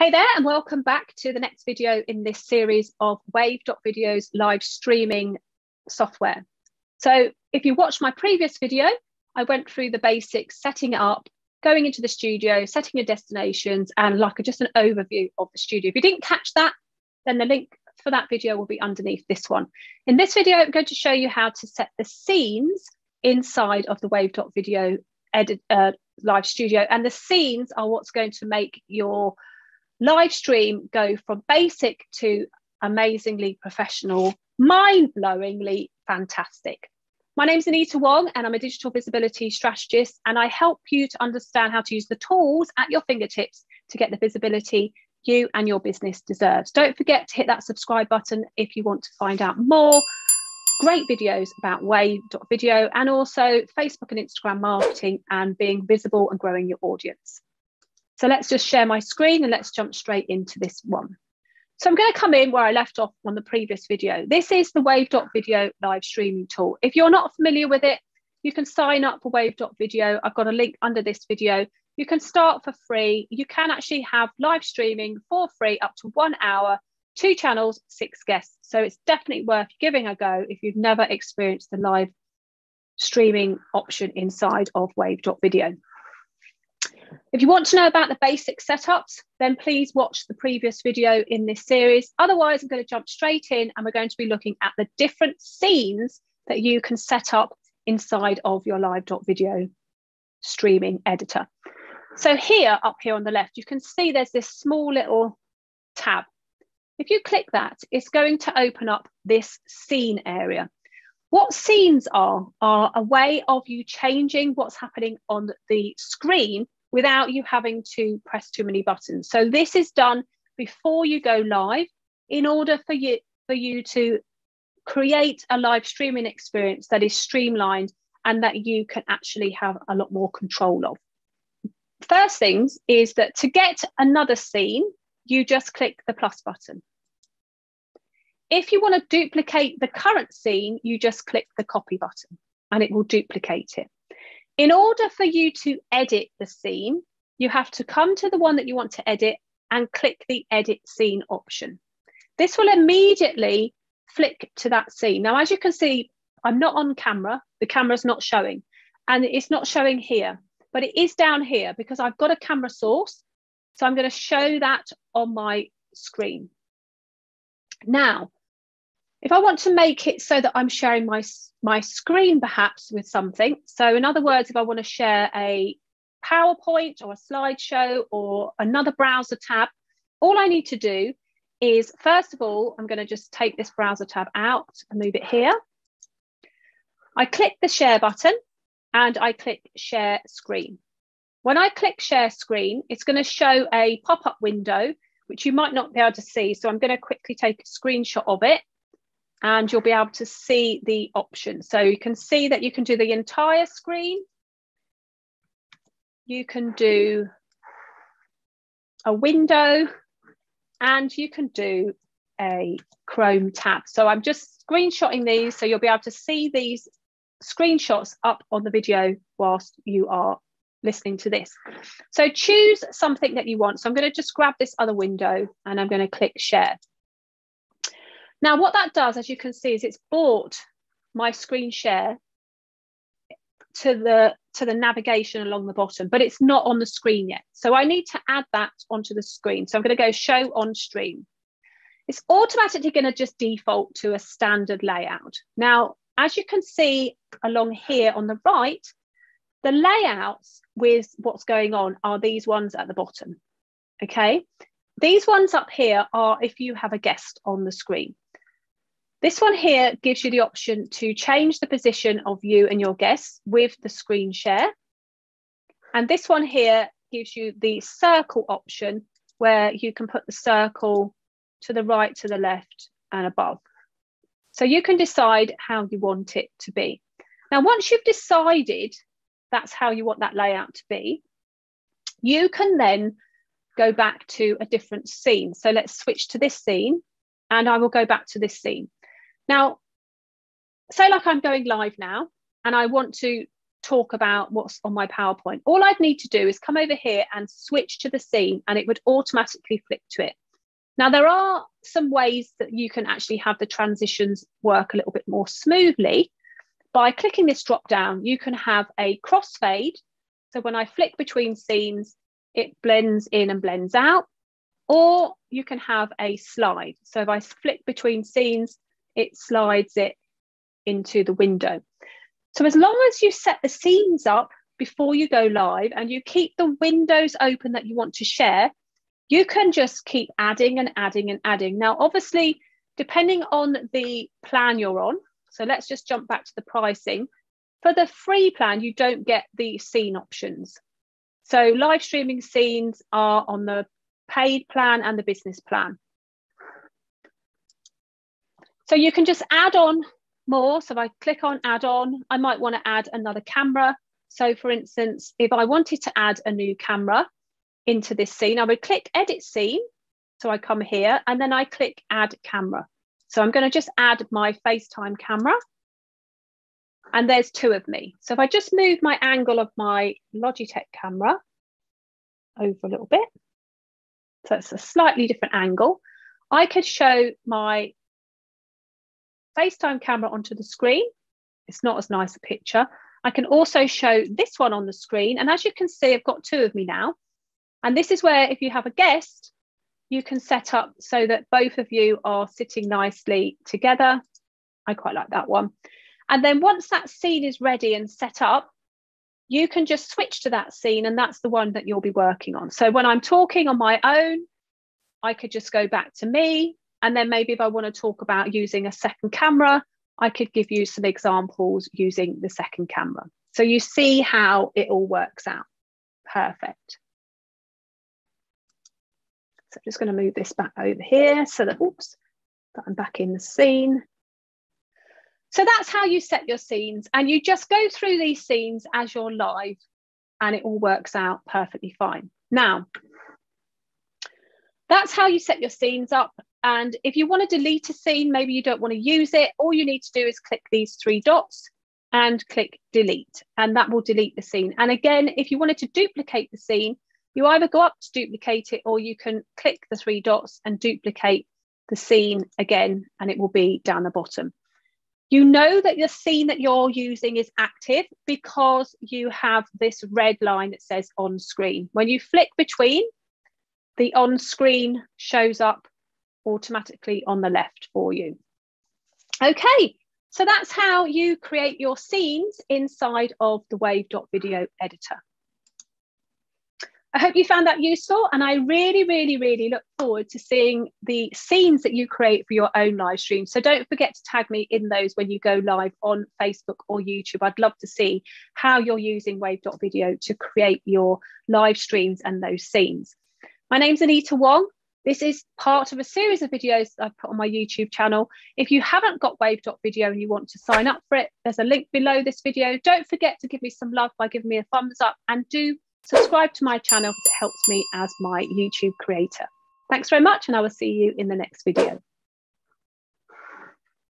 Hey there, and welcome back to the next video in this series of Wave.video's live streaming software. So if you watched my previous video, I went through the basics, setting it up, going into the studio, setting your destinations, and just an overview of the studio. If you didn't catch that, then the link for that video will be underneath this one. In this video, I'm going to show you how to set the scenes inside of the Wave.video live studio. And the scenes are what's going to make your live stream go from basic to amazingly professional, mind-blowingly fantastic. My name is Anita Wong, and I'm a digital visibility strategist, and I help you to understand how to use the tools at your fingertips to get the visibility you and your business deserves. Don't forget to hit that subscribe button if you want to find out more great videos about Wave.video and also Facebook and Instagram marketing and being visible and growing your audience. So let's just share my screen and let's jump straight into this one. So I'm going to come in where I left off on the previous video. This is the Wave.video live streaming tool. If you're not familiar with it, you can sign up for Wave.video. I've got a link under this video. You can start for free. You can actually have live streaming for free up to 1 hour, 2 channels, 6 guests. So it's definitely worth giving a go if you've never experienced the live streaming option inside of Wave.video. If you want to know about the basic setups, then please watch the previous video in this series. Otherwise, I'm going to jump straight in and we're going to be looking at the different scenes that you can set up inside of your live.video streaming editor. So here, up here on the left, you can see there's this small little tab. If you click that, it's going to open up this scene area. What scenes are a way of you changing what's happening on the screen without you having to press too many buttons. So this is done before you go live in order for you to create a live streaming experience that is streamlined and that you can actually have a lot more control of. First things is that to get another scene, you just click the plus button. If you want to duplicate the current scene, you just click the copy button and it will duplicate it. In order for you to edit the scene, you have to come to the one that you want to edit and click the edit scene option. This will immediately flick to that scene. Now, as you can see, I'm not on camera. The camera's not showing, and it's not showing here, but it is down here because I've got a camera source. So I'm going to show that on my screen. Now, if I want to make it so that I'm sharing my screen perhaps with something, so in other words, if I want to share a PowerPoint or a slideshow or another browser tab, all I need to do is, first of all, I'm going to just take this browser tab out and move it here. I click the share button and I click share screen. When I click share screen, it's going to show a pop-up window, which you might not be able to see. So I'm going to quickly take a screenshot of it. And you'll be able to see the options. So you can see that you can do the entire screen. You can do a window and you can do a Chrome tab. So I'm just screenshotting these so you'll be able to see these screenshots up on the video whilst you are listening to this. So choose something that you want. So I'm going to just grab this other window and I'm going to click share. Now, what that does, as you can see, is it's brought my screen share to the navigation along the bottom, but it's not on the screen yet. So I need to add that onto the screen. So I'm going to go show on stream. It's automatically going to just default to a standard layout. Now, as you can see along here on the right, the layouts with what's going on are these ones at the bottom. Okay, these ones up here are if you have a guest on the screen. This one here gives you the option to change the position of you and your guests with the screen share. And this one here gives you the circle option where you can put the circle to the right, to the left and above. So you can decide how you want it to be. Now, once you've decided that's how you want that layout to be, you can then go back to a different scene. So let's switch to this scene and I will go back to this scene. Now, say like I'm going live now and I want to talk about what's on my PowerPoint, all I'd need to do is come over here and switch to the scene, and it would automatically flick to it. Now, there are some ways that you can actually have the transitions work a little bit more smoothly. By clicking this drop down, you can have a crossfade. So when I flick between scenes, it blends in and blends out. Or you can have a slide. So if I flick between scenes, it slides it into the window. So as long as you set the scenes up before you go live and you keep the windows open that you want to share, you can just keep adding and adding and adding. Now, obviously, depending on the plan you're on, so let's just jump back to the pricing. For the free plan, you don't get the scene options. So live streaming scenes are on the paid plan and the business plan. So you can just add on more. So if I click on add on, I might want to add another camera. So for instance, if I wanted to add a new camera into this scene, I would click edit scene. So I come here and then I click add camera. So I'm going to just add my FaceTime camera. And there's two of me. So if I just move my angle of my Logitech camera over a little bit, so it's a slightly different angle, I could show my FaceTime camera onto the screen. It's not as nice a picture. I can also show this one on the screen. And as you can see, I've got two of me now. And this is where if you have a guest, you can set up so that both of you are sitting nicely together. I quite like that one. And then once that scene is ready and set up, you can just switch to that scene, and that's the one that you'll be working on. So when I'm talking on my own, I could just go back to me. And then maybe if I want to talk about using a second camera, I could give you some examples using the second camera. So you see how it all works out. Perfect. So I'm just going to move this back over here so that, oops, that I'm back in the scene. So that's how you set your scenes, and you just go through these scenes as you're live and it all works out perfectly fine. Now, that's how you set your scenes up. And if you want to delete a scene, maybe you don't want to use it, all you need to do is click these three dots and click delete, and that will delete the scene. And again, if you wanted to duplicate the scene, you either go up to duplicate it, or you can click the three dots and duplicate the scene again, and it will be down the bottom. You know that the scene that you're using is active because you have this red line that says on screen. When you flick between, the on screen shows up automatically on the left for you. Okay, so that's how you create your scenes inside of the Wave.video editor. I hope you found that useful, and I really, really, really look forward to seeing the scenes that you create for your own live stream. So don't forget to tag me in those when you go live on Facebook or YouTube. I'd love to see how you're using Wave.video to create your live streams and those scenes. My name's Anita Wong. This is part of a series of videos I've put on my YouTube channel. If you haven't got Wave.video and you want to sign up for it, there's a link below this video. Don't forget to give me some love by giving me a thumbs up, and do subscribe to my channel because it helps me as my YouTube creator. Thanks very much, and I will see you in the next video.